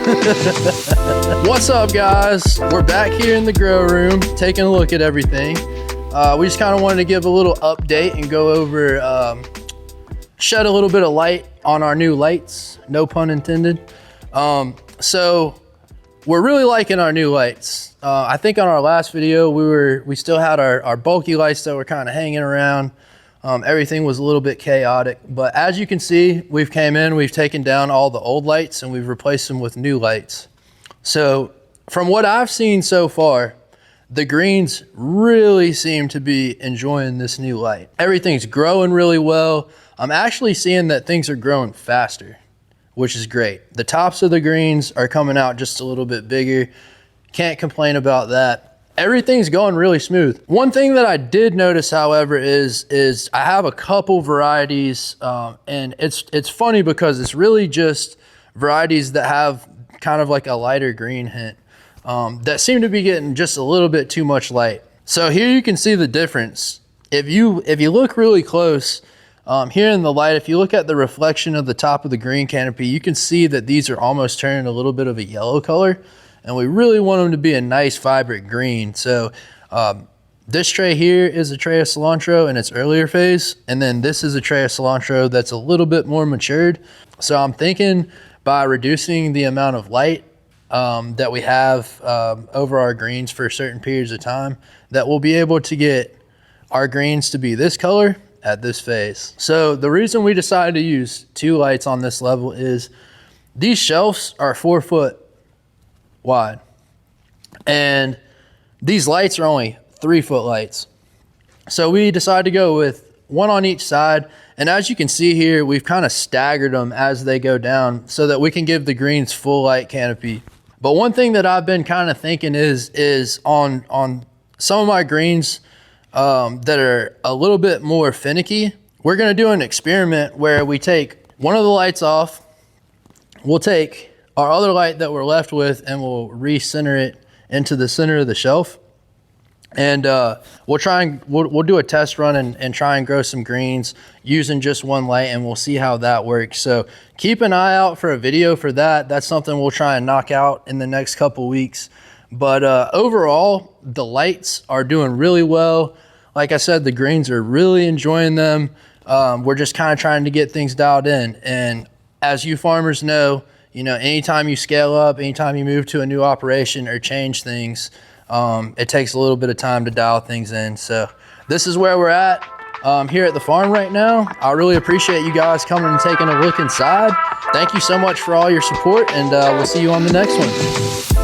What's up, guys? We're back here in the grow room taking a look at everything. We just kind of wanted to give a little update and go over, shed a little bit of light on our new lights, no pun intended. So we're really liking our new lights. I think on our last video, we still had our bulky lights that were kind of hanging around. Everything was a little bit chaotic, but as you can see, we've taken down all the old lights and we've replaced them with new lights. So from what I've seen so far, the greens really seem to be enjoying this new light. Everything's growing really well. I'm actually seeing that things are growing faster, which is great. The tops of the greens are coming out just a little bit bigger. Can't complain about that. Everything's going really smooth. One thing that I did notice, however, is I have a couple varieties, and it's funny because it's really just varieties that have kind of like a lighter green hint that seem to be getting just a little bit too much light. So here you can see the difference. If you look really close, here in the light, if you look at the reflection of the top of the green canopy, you can see that these are almost turning a little bit of a yellow color. And we really want them to be a nice vibrant green. So this tray here is a tray of cilantro in its earlier phase. And then this is a tray of cilantro that's a little bit more matured. So I'm thinking by reducing the amount of light that we have over our greens for certain periods of time, that we'll be able to get our greens to be this color at this phase. So the reason we decided to use two lights on this level is these shelves are 4 foot wide, and these lights are only 3 foot lights. So we decided to go with one on each side, and as you can see here, we've kind of staggered them as they go down so that we can give the greens full light canopy. But one thing that I've been kind of thinking is on some of my greens that are a little bit more finicky, we're going to do an experiment where we take one of the lights off, we'll take our other light that we're left with, and we'll recenter it into the center of the shelf. And we'll do a test run and try and grow some greens using just one light, and we'll see how that works. So keep an eye out for a video for that. That's something we'll try and knock out in the next couple weeks. But overall, the lights are doing really well. Like I said, the greens are really enjoying them. We're just kind of trying to get things dialed in. And as you farmers know, anytime you scale up, anytime you move to a new operation or change things, it takes a little bit of time to dial things in. So this is where we're at here at the farm right now. I really appreciate you guys coming and taking a look inside. Thank you so much for all your support, and we'll see you on the next one.